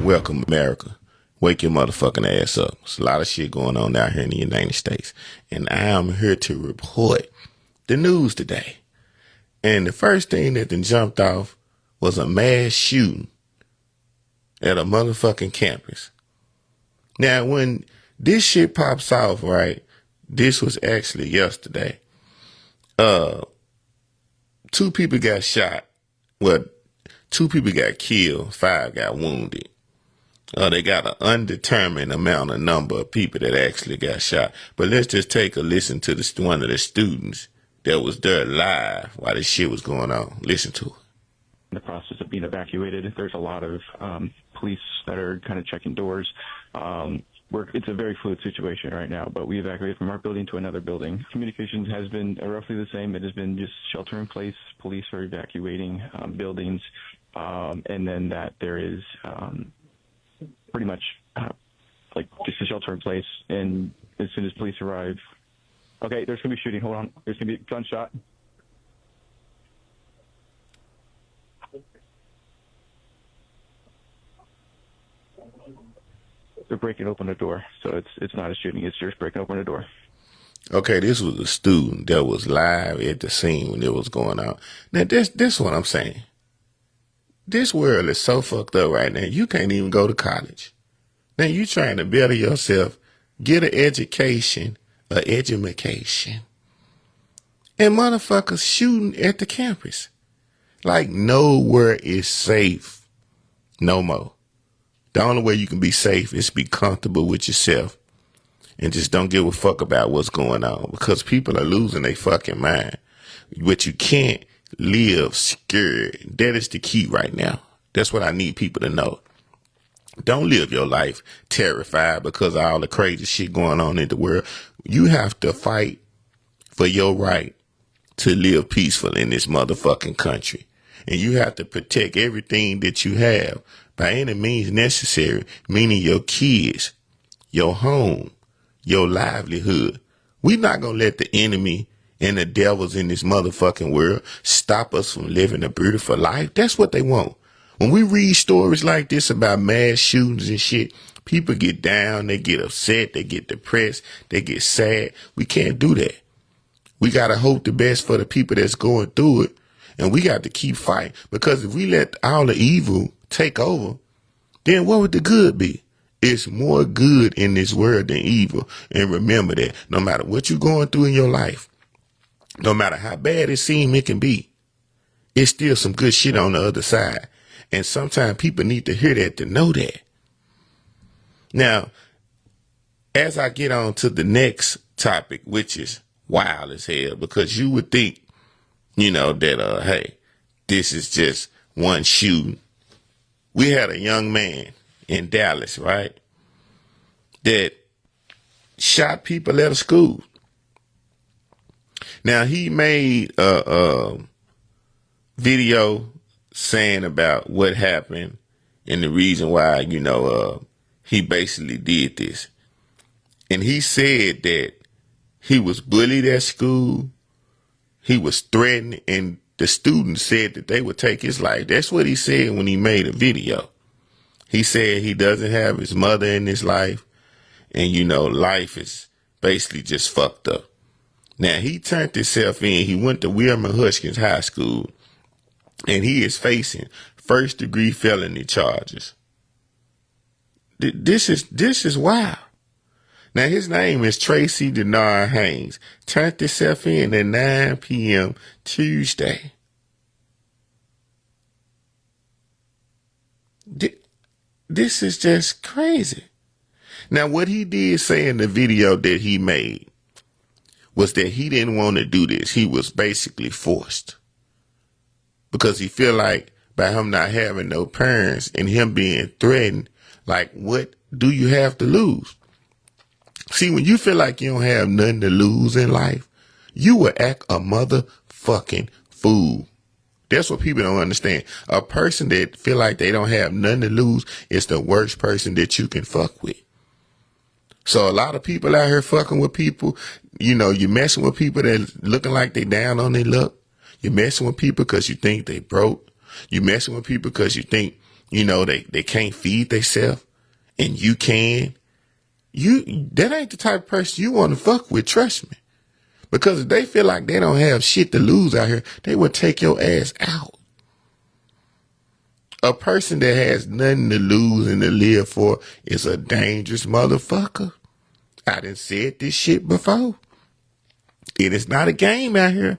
Welcome, America. Wake your motherfucking ass up. There's a lot of shit going on out here in the United States. And I am here to report the news today. And the first thing that then jumped off was a mass shooting at a motherfucking campus. Now, when this shit pops off, right, this was actually yesterday. 2 people got shot. Well, 2 people got killed, 5 got wounded. They got an undetermined number of people that actually got shot. But let's just take a listen to one of the students that was there live while this shit was going on. Listen to it. In the process of being evacuated, there's a lot of police that are kind of checking doors. It's a very fluid situation right now, but we evacuated from our building to another building. Communications has been roughly the same. It has been just shelter in place. Police are evacuating buildings, and then that there is pretty much like just a shelter in place. And as soon as police arrive, okay, there's gonna be shooting. Hold on, there's gonna be a gunshot. They're breaking open a door, so it's not a shooting. It's just breaking open a door. Okay, this was a student that was live at the scene when it was going on. Now, this what I'm saying. This world is so fucked up right now. You can't even go to college. Now, you trying to better yourself, get an education, and motherfuckers shooting at the campus. Like, nowhere is safe no more. The only way you can be safe is be comfortable with yourself and just don't give a fuck about what's going on, because people are losing their fucking mind. But you can't live scared. That is the key right now. That's what I need people to know. Don't live your life terrified because of all the crazy shit going on in the world. You have to fight for your right to live peaceful in this motherfucking country. And you have to protect everything that you have by any means necessary, meaning your kids, your home, your livelihood. We're not going to let the enemy and the devils in this motherfucking world stop us from living a beautiful life. That's what they want. When we read stories like this about mass shootings and shit, people get down, they get upset, they get depressed, they get sad. We can't do that. We got to hope the best for the people that's going through it. And we got to keep fighting, because if we let all the evil take over, then what would the good be? It's more good in this world than evil. And remember that no matter what you're going through in your life, no matter how bad it seems it can be, it's still some good shit on the other side. And sometimes people need to hear that, to know that. Now, as I get on to the next topic, which is wild as hell, because you would think, that, hey, this is just one shooting. We had a young man in Dallas, right, that shot people at a school. Now, he made a video saying about what happened and the reason why, he basically did this. And he said that he was bullied at school. He was threatened, and the students said that they would take his life. That's what he said when he made a video. He said he doesn't have his mother in his life, and, life is basically just fucked up. Now, he turned himself in. He went to Wilmer Huskins High School, and he is facing first-degree felony charges. This is wild. Now, his name is Tracy Denard Haynes. Turned himself in at 9 p.m. Tuesday. This is just crazy. Now, what he did say in the video that he made was that he didn't want to do this. He was basically forced, because he feel like by him not having no parents and him being threatened, like, what do you have to lose? See, when you feel like you don't have nothing to lose in life, you will act a motherfucking fool. That's what people don't understand. A person that feel like they don't have nothing to lose is the worst person that you can fuck with. So a lot of people out here fucking with people, you're messing with people that looking like they down on their luck. You're messing with people because you think they broke. You're messing with people because you think, they can't feed themselves and you can, that ain't the type of person you want to fuck with, trust me. Because if they feel like they don't have shit to lose out here, they will take your ass out. A person that has nothing to lose and to live for is a dangerous motherfucker. I done said this shit before. It is not a game out here.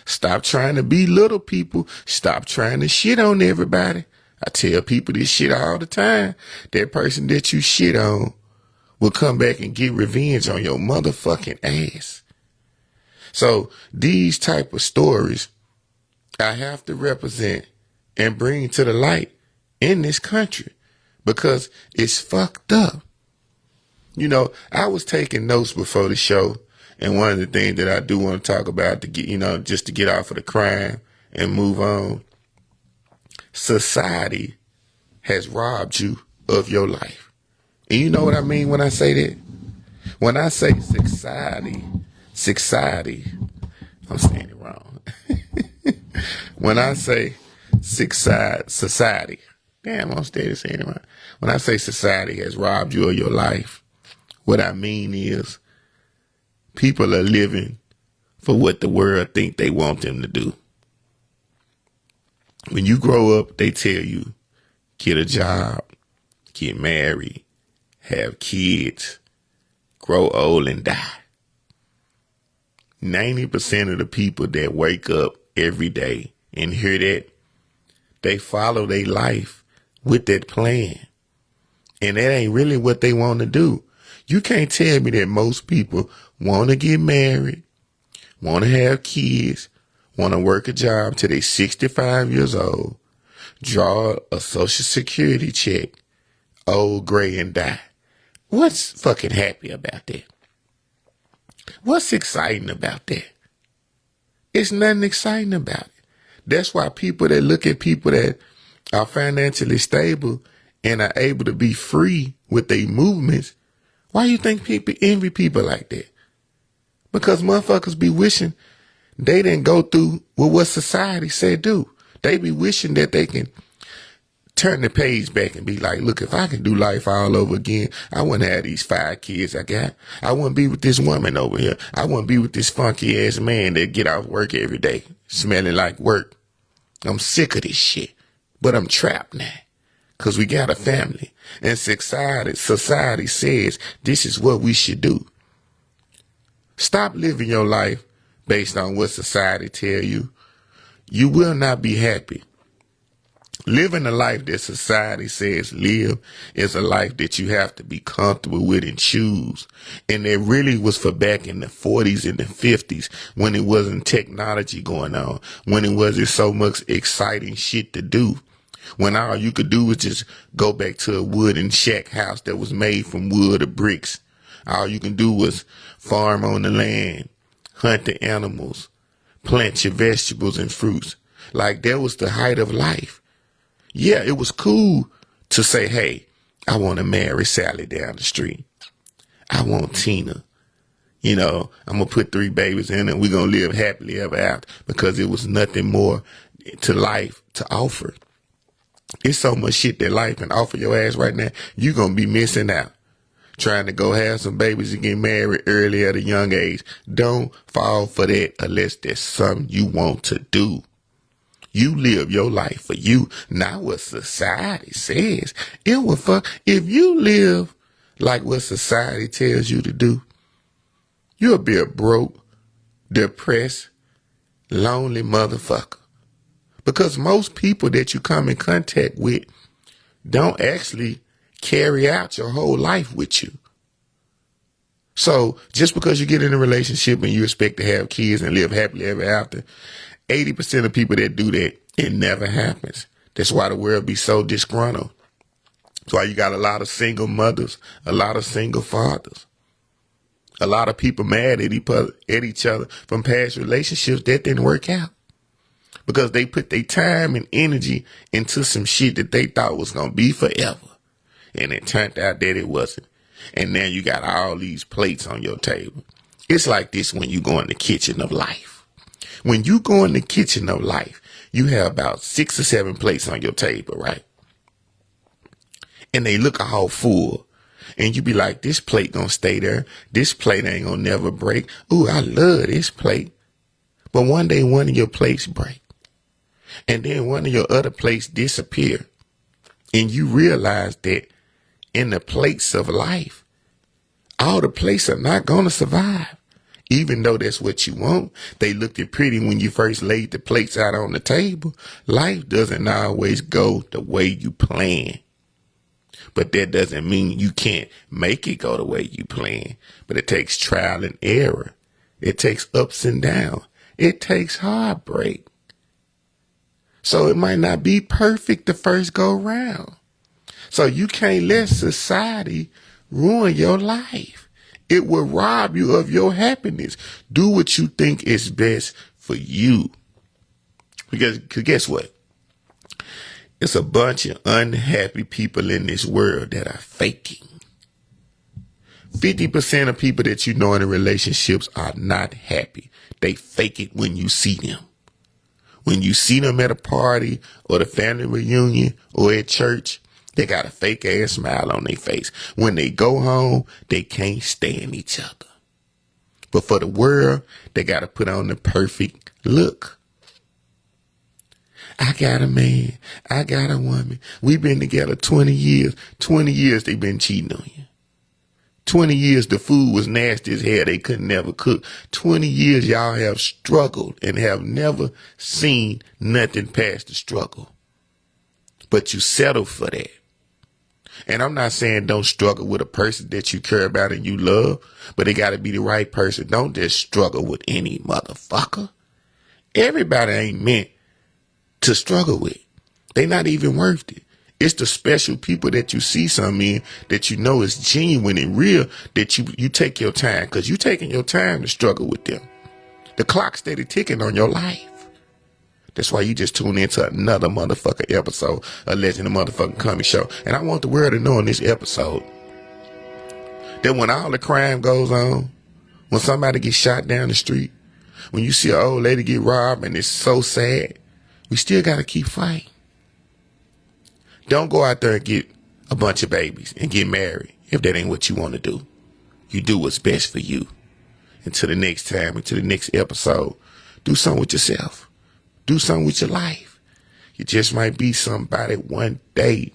Stop trying to be little people. Stop trying to shit on everybody. I tell people this shit all the time. That person that you shit on will come back and get revenge on your motherfucking ass. So these type of stories I have to represent and bring to the light in this country because it's fucked up. I was taking notes before the show, and one of the things that I do want to talk about to get, just to get off of the crime and move on, society has robbed you of your life. And you know what I mean when I say that? When I say society, I'm saying it wrong. When I say society, damn, I'm steady saying it wrong. When I say society has robbed you of your life, what I mean is people are living for what the world think they want them to do. When you grow up, they tell you, get a job, get married, have kids, grow old and die. 90% of the people that wake up every day and hear that, they follow their life with that plan. And that ain't really what they want to do. You can't tell me that most people want to get married, want to have kids, want to work a job till they 65 years old, draw a social security check, old, gray, and die. What's fucking happy about that? What's exciting about that? It's nothing exciting about it. That's why people that look at people that are financially stable and are able to be free with their movements, why you think people envy people like that? Because motherfuckers be wishing they didn't go through what society said do. They be wishing that they can turn the page back and be like, look, if I can do life all over again, I wouldn't have these 5 kids I got. I wouldn't be with this woman over here. I wouldn't be with this funky ass man that get off work every day, smelling like work. I'm sick of this shit, but I'm trapped now because we got a family and society says this is what we should do. Stop living your life based on what society tell you. You will not be happy. Living a life that society says live is a life that you have to be comfortable with and choose. And it really was for back in the 40s and the 50s when it wasn't technology going on, when it wasn't so much exciting shit to do, when all you could do was just go back to a wooden shack house that was made from wood or bricks. All you can do was farm on the land, hunt the animals, plant your vegetables and fruits. Like that was the height of life. Yeah, it was cool to say, hey, I want to marry Sally down the street. I want Tina. I'm going to put 3 babies in and we're going to live happily ever after because it was nothing more to life to offer. It's so much shit that life can offer your ass right now. You're going to be missing out. Trying to go have some babies and get married early at a young age. Don't fall for that unless there's something you want to do. You live your life for you, not what society says. It will fuck. If you live like what society tells you to do, you'll be a broke, depressed, lonely motherfucker. Because most people that you come in contact with don't actually carry out your whole life with you. So just because you get in a relationship and you expect to have kids and live happily ever after, 80% of people that do that, it never happens. That's why the world be so disgruntled. That's why you got a lot of single mothers, a lot of single fathers, a lot of people mad at each other from past relationships that didn't work out because they put their time and energy into some shit that they thought was going to be forever. And it turned out that it wasn't. And now you got all these plates on your table. It's like this when you go in the kitchen of life. When you go in the kitchen of life, you have about 6 or 7 plates on your table, right? and they look all full. And you be like, this plate gonna stay there. This plate ain't gonna never break. Ooh, I love this plate. But one day one of your plates break. And then one of your other plates disappear. And you realize that in the plates of life, all the plates are not gonna survive. Even though that's what you want. They looked pretty when you first laid the plates out on the table. Life doesn't always go the way you plan. But that doesn't mean you can't make it go the way you plan. But it takes trial and error. It takes ups and downs. It takes heartbreak. So it might not be perfect the first go round. So you can't let society ruin your life. It will rob you of your happiness. Do what you think is best for you. Because guess what? It's a bunch of unhappy people in this world that are faking. 50% of people that you know in relationships are not happy. They fake it when you see them. When you see them at a party or the family reunion or at church, they got a fake ass smile on their face. When they go home, they can't stand each other. But for the world, they got to put on the perfect look. I got a man. I got a woman. We've been together 20 years. 20 years they been cheating on you. 20 years the food was nasty as hell. They could never cook. 20 years y'all have struggled and have never seen nothing past the struggle. But you settle for that. And I'm not saying don't struggle with a person that you care about and you love, but it got to be the right person. Don't just struggle with any motherfucker. Everybody ain't meant to struggle with. They not even worth it. It's the special people that you see some in that you know is genuine and real that you take your time, because you taking your time to struggle with them. The clock steady ticking on your life. That's why you just tune into another motherfucking episode of Legend of Motherfucking Comedy Show. And I want the world to know in this episode that when all the crime goes on, when somebody gets shot down the street, when you see an old lady get robbed and it's so sad, we still got to keep fighting. Don't go out there and get a bunch of babies and get married if that ain't what you want to do. You do what's best for you. Until the next time, until the next episode, do something with yourself. Do something with your life. You just might be somebody one day.